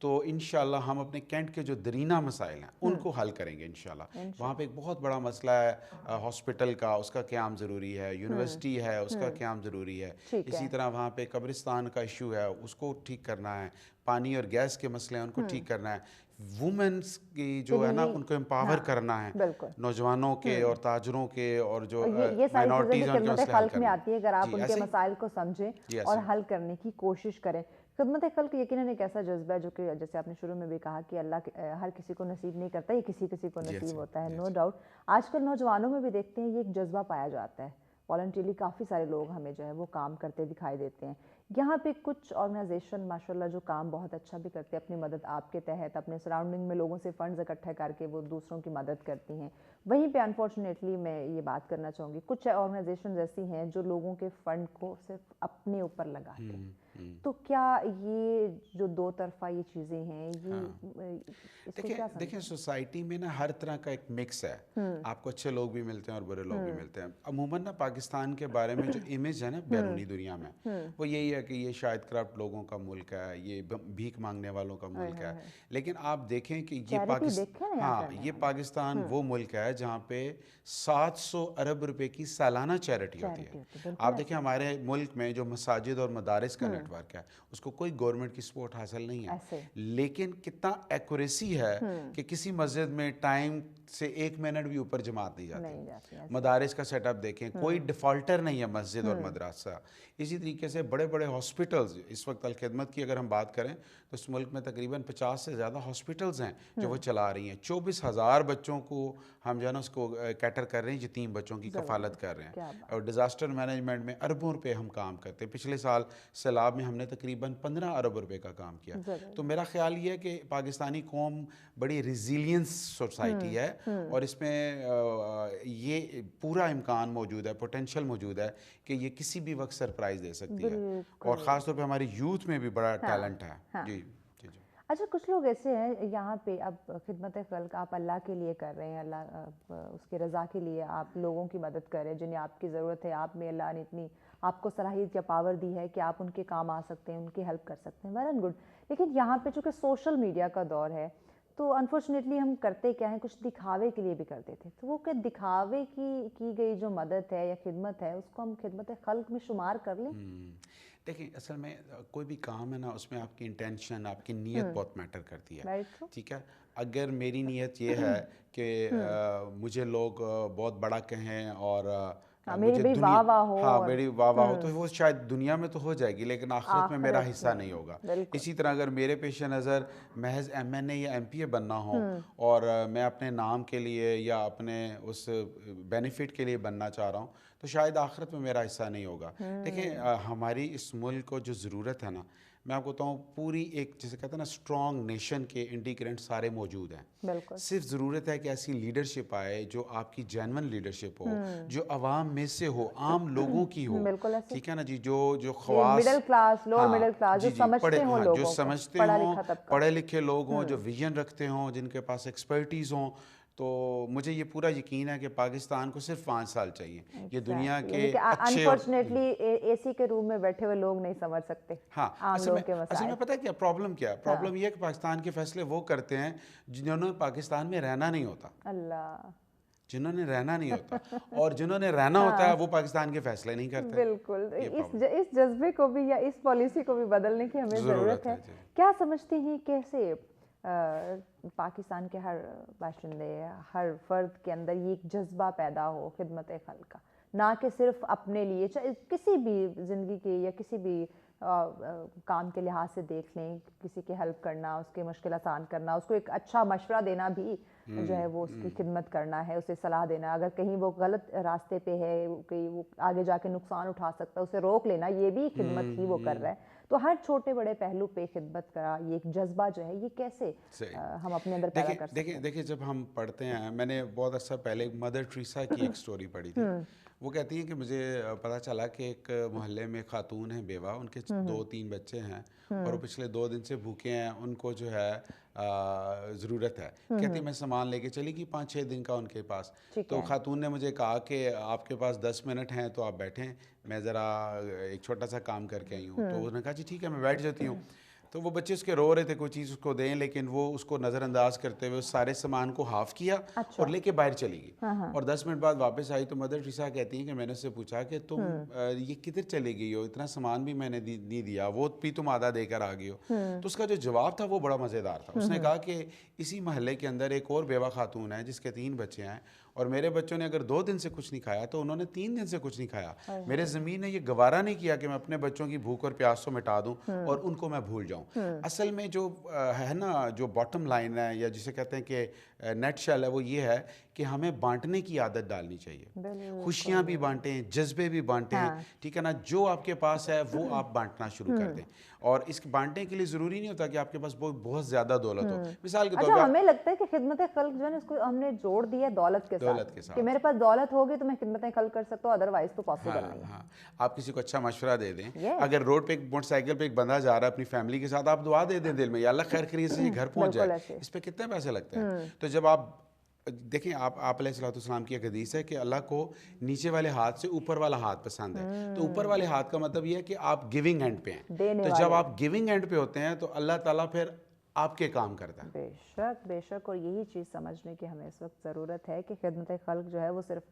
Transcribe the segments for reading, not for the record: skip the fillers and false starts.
تو انشاءاللہ ہم اپنے کینٹ کے جو درینہ مسائل ہیں ان کو حل کریں گے انشاءاللہ. وہاں پہ ایک بہت بڑا مسئلہ ہے ہاسپٹل کا، اس کا قیام ضروری ہے. یونیورسٹی ہے، اس کا قیام ضروری ہے. اسی طرح وہاں پہ قبرستان کا ایشو ہے، اس کو ٹھیک کرنا ہے. پانی اور گیس کے مسئلے ہیں، ان کو ٹھیک کرنا ہے. وومنس کی جو ہے نا ان کو امپاور کرنا ہے، نوجوانوں کے اور تاجروں کے اور جو یہ ساری مائنورٹیز چیزیں ہیں ان کے خدمت مسئلے حل خلق میں کرنا. آتی ہے اگر آپ ان کے مسائل کو سمجھیں اور حل کرنے کی کوشش کریں. خدمت خلق یقیناً ایک ایسا جذبہ ہے جو کہ جیسے آپ نے شروع میں بھی کہا کہ اللہ ہر کسی کو نصیب نہیں کرتا، یہ کسی کسی کو نصیب ہوتا ہے. نو ڈاؤٹ آج کل نوجوانوں میں بھی دیکھتے ہیں یہ ایک جذبہ پایا جاتا ہے. والنٹیرلی کافی سارے لوگ ہمیں جو ہے وہ کام کرتے دکھائی دیتے ہیں. یہاں پہ کچھ آرگنائزیشن ماشاءاللہ جو کام بہت اچھا بھی کرتے ہیں، اپنی مدد آپ کے تحت اپنے سراؤنڈنگ میں لوگوں سے فنڈز اکٹھے کر کے وہ دوسروں کی مدد کرتی ہیں. وہیں پہ انفارچونیٹلی میں یہ بات کرنا چاہوں گی کچھ آرگنائزیشنز ایسی ہیں جو لوگوں کے فنڈ کو صرف اپنے اوپر لگاتے ہیں. تو کیا یہ جو دو طرفہ یہ چیزیں ہیں یہ اس کو کیا دیکھیں سوسائٹی میں نا ہر طرح کا ایک مکس ہے. آپ کو اچھے لوگ بھی ملتے ہیں اور برے لوگ بھی ملتے ہیں. عموماً نا پاکستان کے بارے میں جو امیج ہے نا بیرونی دنیا میں وہ یہی ہے کہ یہ شاید کرپٹ لوگوں کا ملک ہے، یہ بھیک مانگنے والوں کا ملک ہے. لیکن آپ دیکھیں کہ یہ پاکستان وہ ملک ہے جہاں پہ 700 ارب روپے کی سالانہ چیریٹی ہوتی ہے. آپ دیکھیں ہمارے ملک میں جو مساجد اور مدارس کا نیٹ ورک ہے اس کو کوئی گورنمنٹ کی سپورٹ حاصل نہیں ہے. لیکن کتنا ایکوریسی ہے کہ کسی مسجد میں ٹائم سے 1 منٹ بھی اوپر جماعت نہیں جاتی. مدارس کا سیٹ اپ دیکھیں، کوئی ڈیفالٹر نہیں ہے مسجد اور مدرسہ. اسی طریقے سے بڑے بڑے ہاسپٹلز اس وقت الخدمت کی اگر ہم بات کریں تو اس ملک میں تقریباً 50 سے زیادہ ہاسپٹلز ہیں جو وہ چلا رہی ہیں. 24,000 بچوں کو ہم جو ہے نا اس کو کیٹر کر رہے ہیں، یتیم بچوں کی کفالت کر رہے ہیں. اور ڈیزاسٹر مینجمنٹ میں اربوں روپے ہم کام کرتے ہیں. پچھلے سال سیلاب میں ہم نے تقریباً 15 ارب روپے کا کام کیا. تو میرا خیال یہ ہے کہ پاکستانی قوم بڑی ریزیلینس سوسائٹی ہے اور اس میں یہ پورا امکان موجود ہے، پوٹینشیل موجود ہے کہ یہ کسی بھی وقت سرپرائز دے سکتی ہے. اور خاص طور پہ ہماری یوتھ میں بھی بڑا ٹیلنٹ ہے. جی. اچھا کچھ لوگ ایسے ہیں یہاں پہ اب خدمت خلق آپ اللہ کے لیے کر رہے ہیں، اللہ اس کے رضا کے لیے آپ لوگوں کی مدد کر رہے ہیں جنہیں آپ کی ضرورت ہے. آپ میں اللہ نے اتنی آپ کو صلاحیت یا پاور دی ہے کہ آپ ان کے کام آ سکتے ہیں، ان کی ہیلپ کر سکتے ہیں. Well and good. لیکن یہاں پہ چونکہ سوشل میڈیا کا دور ہے تو انفارچونیٹلی ہم کرتے کیا ہیں، کچھ دکھاوے کے لیے بھی کرتے تھے. تو وہ کہ دکھاوے کی گئی جو مدد ہے یا خدمت ہے اس کو ہم خدمت خلق میں شمار کر لیں. دیکھیں اصل میں کوئی بھی کام ہے نا اس میں آپ کی انٹینشن، آپ کی نیت بہت میٹر کرتی ہے. ٹھیک ہے. اگر میری نیت یہ ہے کہ مجھے لوگ بہت بڑا کہیں اور مجھے میری واہ واہ ہو تو وہ شاید دنیا میں تو ہو جائے گی لیکن آخرت میں میرا حصہ نہیں ہوگا. اسی طرح اگر میرے پیش نظر محض MNA یا MPA بننا ہو اور میں اپنے نام کے لیے یا اپنے اس بینیفٹ کے لیے بننا چاہ رہا ہوں تو شاید آخرت میں میرا حصہ نہیں ہوگا. دیکھیں ہماری اس ملک کو جو ضرورت ہے نا، میں آپ کو بتاؤں پوری ایک جیسے کہتے ہیں نا اسٹرانگ نیشن کے انڈیگرینٹ سارے موجود ہیں. صرف ضرورت ہے کہ ایسی لیڈرشپ آئے جو آپ کی جینون لیڈرشپ ہو، جو عوام میں سے ہو، عام لوگوں کی ہو. ٹھیک ہے نا جی. جو خواص middle class, lower middle class جو سمجھتے ہوں، پڑھے لکھے لوگ ہوں، جو ویژن رکھتے ہوں، جن کے پاس ایکسپرٹیز ہوں. تو مجھے یہ پورا یقین ہے کہ پاکستان کو صرف 5 سال چاہیے. یہ دنیا کے اچھے انفارچونیٹلی اے سی کے روم میں بیٹھے ہوئے لوگ نہیں سمجھ سکتے. ہاں اصل میں پتہ کیا پرابلم کیا ہے؟ پرابلم یہ ہے کہ پاکستان کے فیصلے وہ کرتے ہیں جنہوں نے پاکستان میں رہنا نہیں ہوتا. جنہوں نے رہنا نہیں ہوتا اور جنہوں نے رہنا ہوتا ہے وہ پاکستان کے فیصلے نہیں کرتے. بالکل. اس جذبے کو بھی یا اس پالیسی کو بھی بدلنے کی ہمیں ضرورت ہے. کیا سمجھتے ہیں کیسے پاکستان کے ہر باشندے ہر فرد کے اندر یہ ایک جذبہ پیدا ہو خدمت خلق کا، نہ کہ صرف اپنے لیے، چاہے کسی بھی زندگی کے یا کسی بھی کام کے لحاظ سے دیکھ لیں، کسی کی ہیلپ کرنا، اس کے مشکل آسان کرنا، اس کو ایک اچھا مشورہ دینا بھی جو ہے وہ اس کی خدمت کرنا ہے، اسے صلاح دینا. اگر کہیں وہ غلط راستے پہ ہے، کہیں وہ آگے جا کے نقصان اٹھا سکتا ہے، اسے روک لینا، یہ بھی خدمت ہی وہ کر رہا ہے. تو ہر چھوٹے بڑے پہلو پہ خدمت کا یہ ایک جذبہ جو ہے یہ کیسے ہم اپنے اندر پیدا کر سکتے ہیں؟ دیکھیں جب ہم پڑھتے ہیں، میں نے بہت عرصہ پہلے مدر ٹریسا کی ایک سٹوری پڑھی تھی. وہ کہتی ہیں کہ مجھے پتہ چلا کہ ایک محلے میں خاتون ہیں بیوہ، ان کے 2-3 بچے ہیں اور وہ پچھلے 2 دن سے بھوکے ہیں. ان کو جو ہے ضرورت ہے. کہتی میں سامان لے کے چلی گئی 5-6 دن کا ان کے پاس. تو خاتون نے مجھے کہا کہ آپ کے پاس 10 منٹ ہیں تو آپ بیٹھیں، میں ذرا ایک چھوٹا سا کام کر کے آئی ہوں. تو انہوں نے کہا جی ٹھیک ہے میں بیٹھ جاتی ہوں. تو وہ بچے اس کے رو رہے تھے کوئی چیز اس کو دیں, لیکن وہ اس کو نظر انداز کرتے ہوئے سارے سامان کو ہاف کیا اور لے کے باہر چلی گئی. اور 10 منٹ بعد واپس آئی تو مدر ٹریسا کہتی ہیں کہ میں نے اس سے پوچھا کہ تم یہ کدھر چلی گئی ہو, اتنا سامان بھی میں نے نہیں دیا, وہ بھی تم آدھا دے کر آ گئی ہو. تو اس کا جو جواب تھا وہ بڑا مزیدار تھا. اس نے کہا کہ اسی محلے کے اندر ایک اور بیوہ خاتون ہے جس کے 3 بچے ہیں, اور میرے بچوں نے اگر 2 دن سے کچھ نہیں کھایا تو انہوں نے 3 دن سے کچھ نہیں کھایا. میرے زمین نے یہ گوارا نہیں کیا کہ میں اپنے بچوں کی بھوک اور پیاس کو مٹا دوں اور ان کو میں بھول جاؤں. اصل میں جو ہے نا, جو باٹم لائن ہے یا جسے کہتے ہیں کہ نیٹ شیل ہے, وہ یہ ہے کہ ہمیں بانٹنے کی عادت ڈالنی چاہیے. خوشیاں بھی بانٹیں, جذبے بھی بانٹیں, ٹھیک ہے نا. جو آپ کے پاس ہے وہ آپ بانٹنا شروع کر دیں. اور اس بانٹنے کے لیے ضروری نہیں ہوتا کہ آپ کے پاس بہت زیادہ دولت ہو. مثال کے طور اچھا, ہمیں لگتا ہے کہ خدمت خلق جو ہے نا, اس کو ہم نے جوڑ دیا دولت کے ساتھ کہ میرے پاس دولت ہوگی تو میں خدمت خلق کر سکتا ہوں, ادروائز تو پاسبل نہیں ہے. آپ کسی کو اچھا مشورہ دے دیں. اگر روڈ پہ ایک موٹر سائیکل پہ ایک بندہ جا رہا ہے اپنی فیملی کے ساتھ, آپ دعا دے دیں دل میں, یا اللہ خیر خیریت سے یہ گھر پہنچ جائے. اس پہ کتنے پیسے لگتے ہیں؟ تو جب آپ دیکھیں, آپ علیہ الصلوۃ والسلام کی ایک حدیث ہے کہ اللہ کو نیچے والے ہاتھ سے اوپر والا ہاتھ پسند ہے. تو اوپر والے ہاتھ کا مطلب یہ ہے کہ آپ گیونگ اینڈ پہ ہیں. تو جب آپ گیونگ اینڈ پہ ہوتے ہیں تو اللہ تعالیٰ پھر آپ کے کام کرتا ہے. بے شک بے شک. اور یہی چیز سمجھنے کی ہمیں اس وقت ضرورت ہے کہ خدمت خلق جو ہے وہ صرف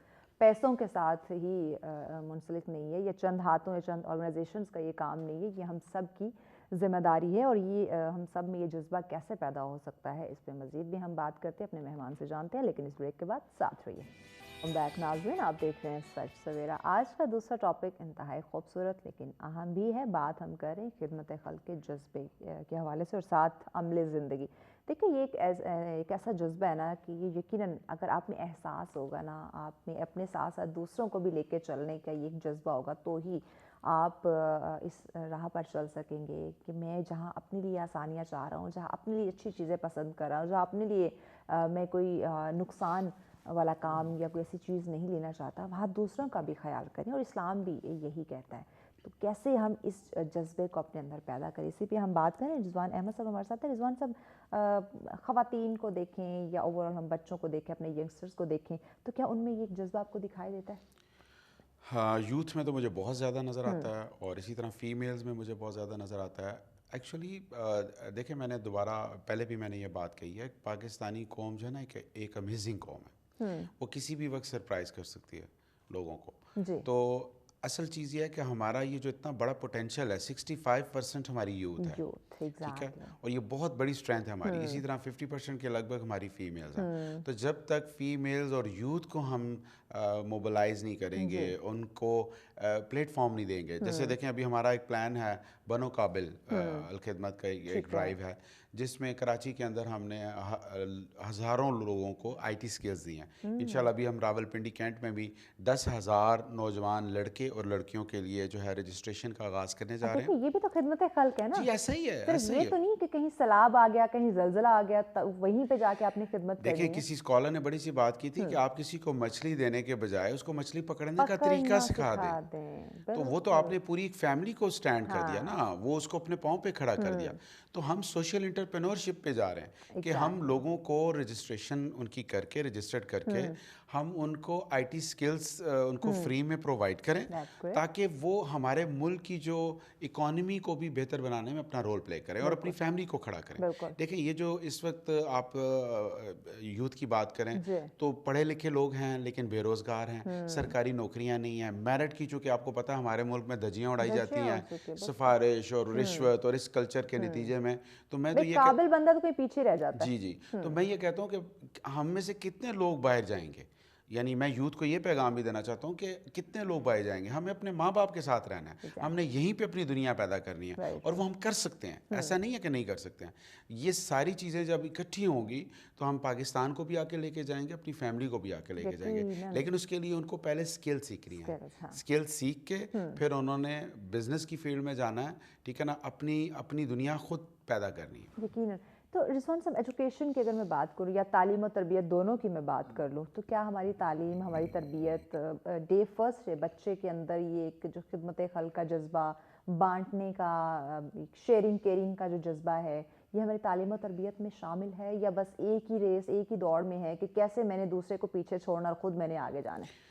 پیسوں کے ساتھ ہی منسلک نہیں ہے, یا چند ہاتھوں یا چند آرگنائزیشنز کا یہ کام نہیں ہے, یہ ہم سب کی ذمہ داری ہے. اور یہ ہم سب میں یہ جذبہ کیسے پیدا ہو سکتا ہے, اس پہ مزید بھی ہم بات کرتے ہیں, اپنے مہمان سے جانتے ہیں, لیکن اس بریک کے بعد ساتھ رہیے. بیک ناظرین, آپ دیکھ رہے ہیں سچ سویرا. آج کا دوسرا ٹاپک انتہائی خوبصورت لیکن اہم بھی ہے. بات ہم کر رہے ہیں خدمت خلق کے جذبے کے حوالے سے اور ساتھ عمل زندگی. دیکھیں, یہ ایک ایسا جذبہ ہے نا کہ یہ یقیناً اگر آپ میں احساس ہوگا نا, آپ میں اپنے ساتھ ساتھ دوسروں کو بھی لے کے چلنے کا یہ ایک جذبہ ہوگا, تو ہی آپ اس راہ پر چل سکیں گے کہ میں جہاں اپنے لیے آسانیاں چاہ رہا ہوں, جہاں اپنے لیے اچھی چیزیں پسند کر رہا ہوں, جہاں اپنے لیے میں کوئی نقصان والا کام یا کوئی ایسی چیز نہیں لینا چاہتا, وہاں دوسروں کا بھی خیال کریں. اور اسلام بھی یہی کہتا ہے. تو کیسے ہم اس جذبے کو اپنے اندر پیدا کریں, اسی پہ ہم بات کریں. رضوان احمد صاحب ہمارے ساتھ ہیں. رضوان صاحب, خواتین کو دیکھیں یا اوور آل ہم بچوں کو دیکھیں, اپنے ینگسٹرز کو دیکھیں, تو کیا ان میں یہ جذبہ آپ کو دکھائی دیتا ہے؟ ہاں, یوتھ میں تو مجھے بہت زیادہ نظر آتا ہے, اور اسی طرح فیمیلز میں مجھے بہت زیادہ نظر آتا ہے. ایکچولی دیکھیں, میں نے دوبارہ پہلے بھی میں نے یہ بات کہی ہے, پاکستانی قوم جو ہے نا ایک امیزنگ قوم ہے. وہ کسی بھی وقت سرپرائز کر سکتی ہے لوگوں کو. تو اصل چیز یہ ہے کہ ہمارا یہ جو اتنا بڑا پوٹینشیل ہے, 65% ہماری یوتھ ہے, ٹھیک ہے, اور یہ بہت بڑی اسٹرینتھ ہے ہماری. اسی طرح 50% کے لگ بھگ ہماری فیمیلز ہیں. تو جب تک فیمیلز اور یوتھ کو ہم موبلائز نہیں کریں گے, ان کو پلیٹ فارم نہیں دیں گے. جیسے دیکھیں, ابھی ہمارا ایک پلان ہے بنو قابل الخدمت کا, ایک ڈرائیو ہے جس میں کراچی کے اندر ہم نے ہزاروں لوگوں کو آئی ٹی سکلز دی ہیں. انشاءاللہ ابھی ہم راولپنڈی کینٹ میں بھی 10,000 نوجوان لڑکے اور لڑکیوں کے لیے جو ہے رجسٹریشن کا آغاز کرنے جا رہے ہیں. یہ بھی تو خدمت خلق ہے نا. جی ایسا ہی ہے. صرف یہ تو نہیں کہ کہیں سیلاب آ گیا, کہیں زلزلہ آ گیا, وہیں پہ جا کے آپ نے خدمت کرنی ہے. دیکھیں, کسی اسکالر نے بڑی سی بات کی تھی کہ آپ کسی کو مچھلی دینے کے بجائے اس کو مچھلی پکڑنے کا طریقہ سکھا دیں. تو وہ تو آپ نے پوری ایک فیملی کو سٹینڈ کر دیا نا, وہ اس کو اپنے پاؤں پہ کھڑا کر دیا. تو ہم سوشل انٹرپرینورشپ پہ جا رہے ہیں کہ ہم لوگوں کو رجسٹریشن ان کی کر کے, رجسٹرڈ کر کے, ہم ان کو آئی ٹی سکلز ان کو فری میں پرووائڈ کریں, تاکہ وہ ہمارے ملک کی جو اکانومی کو بھی بہتر بنانے میں اپنا رول پلے کریں اور اپنی فیملی کو کھڑا کریں. دیکھیں, یہ جو اس وقت آپ یوتھ کی بات کریں تو پڑھے لکھے لوگ ہیں لیکن بے روزگار ہیں, سرکاری نوکریاں نہیں ہیں. میرٹ کی چونکہ آپ کو پتہ ہے ہمارے ملک میں دھجیاں اڑائی جاتی ہیں, سفارش اور رشوت اور اس کلچر کے نتیجے میں. تو میں تو یہ قابل بندہ تو کوئی پیچھے رہ جاتا ہے. جی تو میں یہ کہتا ہوں کہ ہم میں سے کتنے لوگ باہر جائیں گے. یعنی میں یوتھ کو یہ پیغام بھی دینا چاہتا ہوں کہ کتنے لوگ باہر جائیں گے. ہمیں اپنے ماں باپ کے ساتھ رہنا ہے, ہم نے یہیں پہ اپنی دنیا پیدا کرنی ہے, اور وہ ہم کر سکتے ہیں. ایسا نہیں ہے کہ نہیں کر سکتے ہیں. یہ ساری چیزیں جب اکٹھی ہوں گی تو ہم پاکستان کو بھی آ کے لے کے جائیں گے, اپنی فیملی کو بھی آ کے لے کے جائیں گے. لیکن اس کے لیے ان کو پہلے اسکل سیکھنی ہے. اسکل سیکھ کے پھر انہوں نے بزنس کی فیلڈ میں جانا ہے, ٹھیک ہے نا, اپنی دنیا خود پیدا کرنی ہے. یقیناً. تو رضوان صاحب, ایجوکیشن کی اگر میں بات کروں یا تعلیم و تربیت دونوں کی میں بات کر لوں, تو کیا ہماری تعلیم, ہماری تربیت ڈے فرسٹ ہے بچے کے اندر یہ ایک جو خدمت خلق کا جذبہ, بانٹنے کا, شیئرنگ کیئرنگ کا جو جذبہ ہے, یہ ہماری تعلیم و تربیت میں شامل ہے, یا بس ایک ہی ریس, ایک ہی دوڑ میں ہے کہ کیسے میں نے دوسرے کو پیچھے چھوڑنا اور خود میں نے آگے جانا ہے؟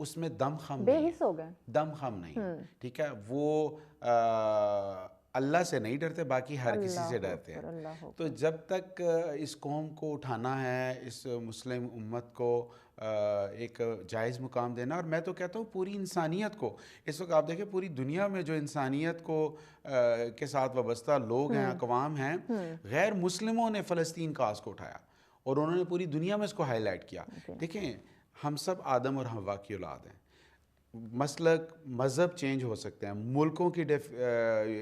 اس میں دم خم بے نہیں حس ہو گئے. ہے، دم خم نہیں ہے، ٹھیک ہے. وہ اللہ سے نہیں ڈرتے، باقی ہر کسی سے ڈرتے ہیں. اللہ تو جب تک اس قوم کو اٹھانا ہے، اس مسلم امت کو ایک جائز مقام دینا، اور میں تو کہتا ہوں پوری انسانیت کو. اس وقت آپ دیکھیں پوری دنیا میں جو انسانیت کو کے ساتھ وابستہ لوگ ہیں، اقوام ہیں، غیر مسلموں نے فلسطین کاز کو اٹھایا اور انہوں نے پوری دنیا میں اس کو ہائی لائٹ کیا. دیکھیں ہم سب آدم اور حوا کی اولاد ہیں. مسلک مذہب چینج ہو سکتے ہیں، ملکوں کی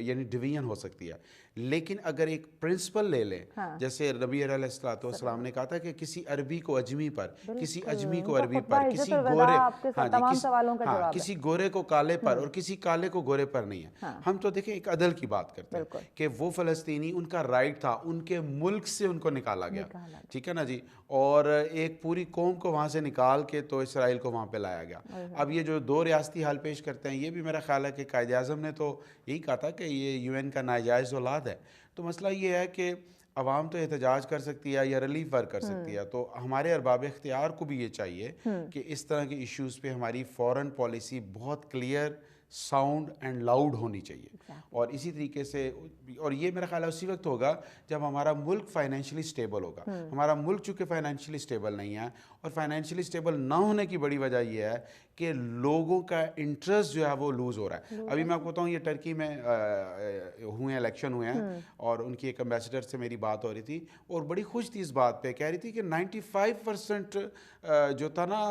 یعنی ڈویژن ہو سکتی ہے، لیکن اگر ایک پرنسپل لے لیں، جیسے نبی علیہ الصلوۃ والسلام نے کہا تھا کہ کسی عربی کو اجمی پر، کسی اجمی کو عربی پر، کسی گورے کسی گورے کو کالے پر اور کسی کالے کو گورے پر نہیں ہے. ہم تو دیکھیں ایک عدل کی بات کرتے ہیں کہ وہ فلسطینی، ان کا رائٹ تھا، ان کے ملک سے ان کو نکالا گیا، ٹھیک ہے نا جی، اور ایک پوری قوم کو وہاں سے نکال کے تو اسرائیل کو وہاں پہ لایا گیا. اب یہ جو دو ریاستی حل پیش کرتے ہیں، یہ بھی میرا خیال ہے کہ قائد اعظم نے تو یہی کہا تھا کہ یہ یو این کا ناجائز اولاد ہے. تو مسئلہ یہ ہے کہ عوام تو احتجاج کر سکتی ہے یا ریلیف ورک کر سکتی ہے، تو ہمارے ارباب اختیار کو بھی یہ چاہیے کہ اس طرح کے ایشوز پہ ہماری فورن پالیسی بہت کلیئر، ساؤنڈ اینڈ لاؤڈ ہونی چاہیے. اور اسی طریقے سے، اور یہ میرا خیال ہے اسی وقت ہوگا جب ہمارا ملک فائنینشلی سٹیبل ہوگا. ہمارا ملک چونکہ فائنینشلی سٹیبل نہیں ہے، اور فائنینشلی سٹیبل نہ ہونے کی بڑی وجہ یہ ہے کہ لوگوں کا انٹرسٹ جو ہے وہ لوز ہو رہا ہے. ابھی میں آپ کو بتاؤں، یہ ٹرکی میں ہوئے ہیں، الیکشن ہوئے ہیں، اور ان کی ایک امبیسڈر سے میری بات ہو رہی تھی اور بڑی خوش تھی اس بات پہ. کہہ رہی تھی کہ 95% جو تھا نا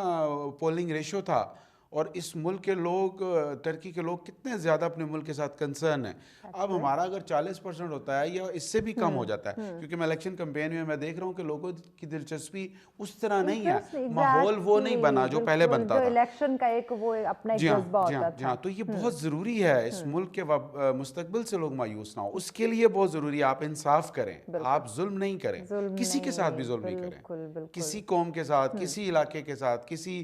پولنگ ریشو تھا، اور اس ملک کے لوگ، ترکی کے لوگ کتنے زیادہ اپنے ملک کے ساتھ کنسرن ہیں. اب ہمارا اگر 40% ہوتا ہے یا اس سے بھی کم ہو جاتا ہے، کیونکہ میں الیکشن کمپین میں دیکھ رہا ہوں کہ لوگوں کی دلچسپی اس طرح نہیں ہے، ماحول وہ نہیں بنا جو پہلے بنتا تھا. الیکشن کا ایک وہ اپنا ایک جذبہ ہوتا تھا. تو یہ بہت ضروری ہے، اس ملک کے مستقبل سے لوگ مایوس نہ ہو، اس کے لیے بہت ضروری ہے آپ انصاف کریں، آپ ظلم نہیں کریں، کسی کے ساتھ بھی ظلم نہیں کریں، کسی قوم کے ساتھ، کسی علاقے کے ساتھ، کسی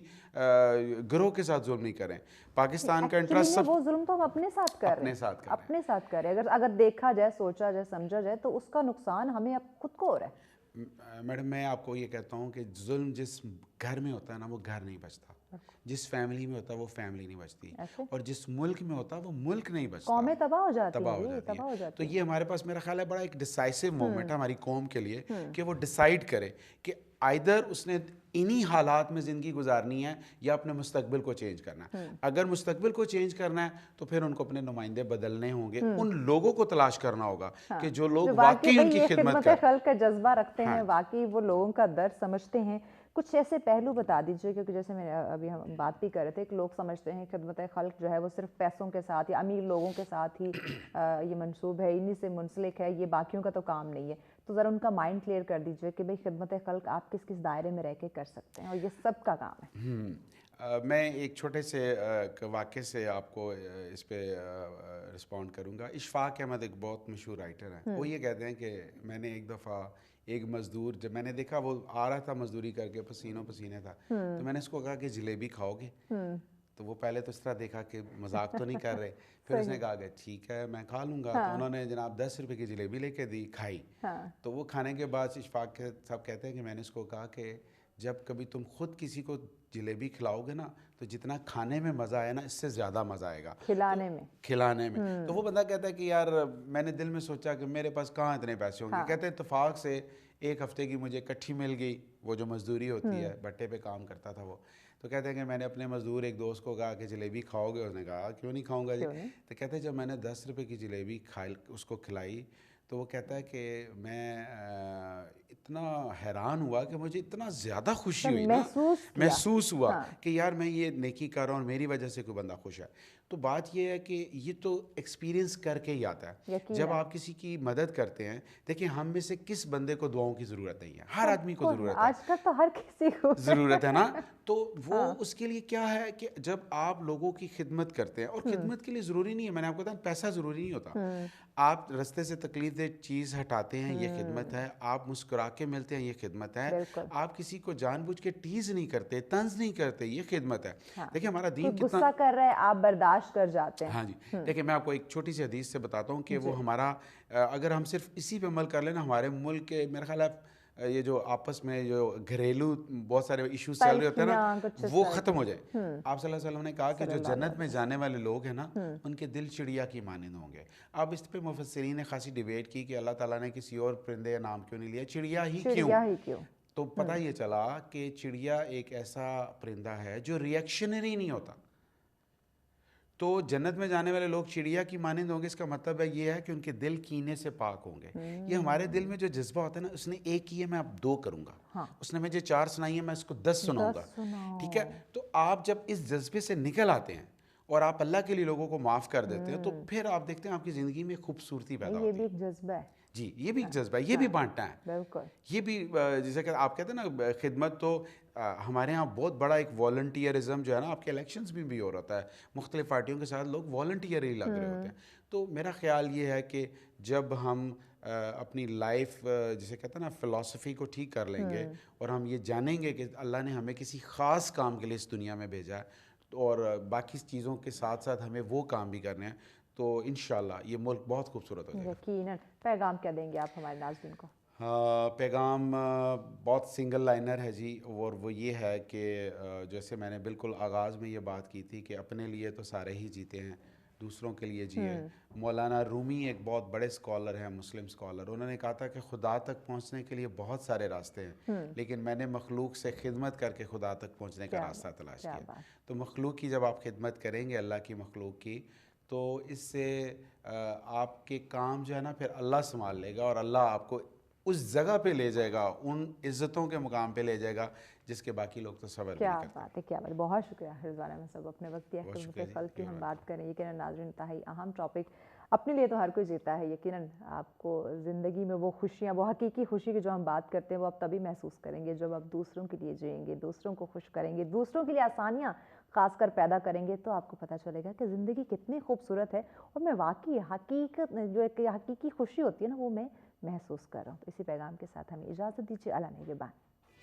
گروہ کے ساتھ ظلم نہیں کریں. پاکستان کا انٹرسٹ وہ ظلم تو ہم اپنے ساتھ کر رہے ہیں، اپنے ساتھ کر رہے ہیں. اگر دیکھا جائے، سوچا جائے، سمجھا جائے تو اس کا نقصان ہمیں اب خود کو ہو رہا ہے. میڈم میں آپ کو یہ کہتا ہوں کہ ظلم جس گھر میں ہوتا ہے نا وہ گھر نہیں بچتا، جس فیملی میں ہوتا ہے وہ فیملی نہیں بچتی، اور جس ملک میں ہوتا ہے وہ ملک نہیں بچتا، قومیں تباہ ہو جاتی ہیں. تو یہ ہمارے پاس میرا خیال ہے بڑا ایک ڈیسائسو مومنٹ ہے ہماری قوم کے لیے کہ وہ ڈیسائیڈ کرے کہ آئدر اس نے انہی حالات میں زندگی گزارنی ہے یا اپنے مستقبل کو چینج کرنا ہے. اگر مستقبل کو چینج کرنا ہے تو پھر ان کو اپنے نمائندے بدلنے ہوں گے، ان لوگوں کو تلاش کرنا ہوگا کہ جو لوگ واقعی ان کی خدمت خلق کا جذبہ رکھتے ہیں، واقعی وہ لوگوں کا درد سمجھتے ہیں. کچھ ایسے پہلو بتا دیجئے، کیونکہ جیسے میں ابھی ہم بات بھی کر رہے تھے کہ لوگ سمجھتے ہیں خدمت خلق جو ہے وہ صرف پیسوں کے ساتھ یا امیر لوگوں کے ساتھ ہی یہ منسوب ہے، انہی سے منسلک ہے، یہ باقیوں کا تو کام نہیں ہے. تو ذرا ان کا مائنڈ کلیئر کر دیجئے کہ بھئی خدمت خلق آپ کس کس دائرے میں رہ کے کر سکتے ہیں اور یہ سب کا کام ہے. میں ایک چھوٹے سے واقعے سے آپ کو اس پہ رسپونڈ کروں گا. اشفاق احمد ایک بہت مشہور رائٹر ہیں، وہ یہ کہتے ہیں کہ میں نے ایک دفعہ ایک مزدور، جب میں نے دیکھا وہ آ رہا تھا مزدوری کر کے، پسینوں پسینے تھا، تو میں نے اس کو کہا کہ جلیبی کھاؤ گے؟ تو وہ پہلے تو اس طرح دیکھا کہ مذاق تو نہیں کر رہے، پھر اس نے کہا کہ ٹھیک ہے میں کھا لوں گا. تو انہوں نے جناب 10 روپے کی جلیبی لے کے دی، کھائی. تو وہ کھانے کے بعد اشفاق صاحب کہتے ہیں کہ میں نے اس کو کہا کہ جب کبھی تم خود کسی کو جلیبی کھلاؤ گے نا تو جتنا کھانے میں مزہ آیا نا اس سے زیادہ مزہ آئے گا کھلانے میں. تو وہ بندہ کہتا ہے کہ یار میں نے دل میں سوچا کہ میرے پاس کہاں اتنے پیسے ہوں گے. کہتے ہیں اتفاق سے ایک ہفتے کی مجھے کٹھی مل گئی، وہ جو مزدوری ہوتی ہے، بھٹے پہ کام کرتا تھا وہ. تو کہتے ہیں کہ میں نے اپنے مزدور ایک دوست کو کہا کہ جلیبی کھاؤ گے؟ اس نے کہا کیوں نہیں کھاؤں گا جی. تو کہتے ہیں جب میں نے 10 روپے کی جلیبی اس کو کھلائی تو وہ کہتا ہے کہ میں اتنا حیران ہوا کہ مجھے اتنا زیادہ خوشی ہوئی نا، محسوس ہوا کہ یار میں یہ نیکی کر رہا ہوں اور میری وجہ سے کوئی بندہ خوش ہے. تو بات یہ ہے کہ یہ تو ایکسپیرینس کر کے ہی آتا ہے. جب آپ کسی کی مدد کرتے ہیں، دیکھیں ہم میں سے کس بندے کو دعاؤں کی ضرورت نہیں ہے؟ ہر آدمی کو ضرورت ہے، آج کل تو ہر کسی کو ضرورت ہے نا. تو وہ اس کے لیے کیا ہے کہ جب آپ لوگوں کی خدمت کرتے ہیں، اور خدمت کے لیے ضروری نہیں ہے، میں نے آپ کو بتایا پیسہ ضروری نہیں ہوتا، آپ رستے سے تکلیف دہ چیز ہٹاتے ہیں یہ خدمت ہے، آپ مسکرا کے ملتے ہیں یہ خدمت ہے، آپ کسی کو جان بوجھ کے ٹیز نہیں کرتے، طنز نہیں کرتے، یہ خدمت ہے. دیکھیں ہمارا دین کتنا غصہ کر رہا ہے آپ برداشت کر جاتے ہیں. ہاں جی، دیکھیں میں آپ کو ایک چھوٹی سی حدیث سے بتاتا ہوں کہ وہ ہمارا اگر ہم صرف اسی پہ عمل کر لیں نا، ہمارے ملک کے میرا خیال ہے یہ جو آپس میں جو گھریلو بہت سارے ایشوز چل رہے ہوتے ہیں نا وہ ختم ہو جائے. آپ صلی اللہ علیہ وسلم نے کہا کہ جو جنت میں جانے والے لوگ ہیں نا ان کے دل چڑیا کی مانند ہوں گے. اب اس پہ مفسرین نے خاصی ڈیبیٹ کی کہ اللہ تعالیٰ نے کسی اور پرندے کا نام کیوں نہیں لیا, چڑیا ہی کیوں. تو پتہ یہ چلا کہ چڑیا ایک ایسا پرندہ ہے جو ریئیکشنری نہیں ہوتا. تو جنت میں جانے والے لوگ چڑیا کی مانند ہوں گے, اس کا مطلب ہے یہ ہے کہ ان کے دل کینے سے پاک ہوں گے. یہ ہمارے دل میں جو جذبہ ہوتا ہے نا, اس نے ایک کی ہے میں اب 2 کروں گا, اس نے مجھے 4 سنائی ہے میں اس کو 10 سناؤں گا. ٹھیک ہے, تو آپ جب اس جذبے سے نکل آتے ہیں اور آپ اللہ کے لیے لوگوں کو معاف کر دیتے ہیں تو پھر آپ دیکھتے ہیں آپ کی زندگی میں خوبصورتی پیدا ہوتی ہے. یہ بھی ایک جذبہ ہے. جی یہ بھی ایک جذبہ ہے, یہ بھی بانٹنا ہے. بالکل. یہ بھی جیسے کہ آپ کہتے ہیں نا خدمت, تو ہمارے ہاں بہت بڑا ایک والنٹیئرزم جو ہے نا آپ کے الیکشنز میں بھی ہو رہا ہے, مختلف پارٹیوں کے ساتھ لوگ والنٹیئر ہی لگ رہے ہوتے ہیں. تو میرا خیال یہ ہے کہ جب ہم اپنی لائف جسے کہتے ہیں نا فلسفی کو ٹھیک کر لیں گے اور ہم یہ جانیں گے کہ اللہ نے ہمیں کسی خاص کام کے لیے اس دنیا میں بھیجا ہے اور باقی چیزوں کے ساتھ ساتھ ہمیں وہ کام بھی کرنے ہیں, تو انشاءاللہ یہ ملک بہت خوبصورت ہو جائے گا. یقیناً. پیغام کیا دیں گے آپ ہمارے ناظرین کو؟ پیغام بہت سنگل لائنر ہے جی, اور وہ یہ ہے کہ جیسے میں نے بالکل آغاز میں یہ بات کی تھی کہ اپنے لیے تو سارے ہی جیتے ہیں, دوسروں کے لیے جیے. مولانا رومی ایک بہت بڑے اسکالر ہیں, مسلم اسکالر, انہوں نے کہا تھا کہ خدا تک پہنچنے کے لیے بہت سارے راستے ہیں لیکن میں نے مخلوق سے خدمت کر کے خدا تک پہنچنے کا راستہ تلاش کیا. تو مخلوق کی جب آپ خدمت کریں گے, اللہ کی مخلوق کی, تو اس سے آپ کے کام جو ہے نا پھر اللہ سنبھال لے گا اور اللہ آپ کو اس جگہ پہ لے جائے گا, ان عزتوں کے مقام پہ لے جائے گا جس کے باقی لوگ تصور بھی نہیں کرتے. کیا بات ہے, کیا بات ہے. بہت شکریہ رضوان احمد صاحب, اپنے وقت دیا. خدمت خلق کی ہم بات کریں, یقیناً ناظرین انتہائی اہم ٹاپک. اپنے لیے تو ہر کوئی جیتا ہے, یقیناً آپ کو زندگی میں وہ خوشیاں, وہ حقیقی خوشی کی جو ہم بات کرتے ہیں وہ آپ تبھی محسوس کریں گے جب آپ دوسروں کے لیے جئیں گے, دوسروں کو خوش کریں گے, دوسروں کے لیے آسانیاں خاص کر پیدا کریں گے, تو آپ کو پتہ چلے گا کہ زندگی کتنی خوبصورت ہے اور میں واقعی حقیقت جو ایک حقیقی خوشی ہوتی ہے نا وہ میں محسوس کر رہا ہوں. تو اسی پیغام کے ساتھ ہمیں اجازت دیجیے. اللہ نگہبان.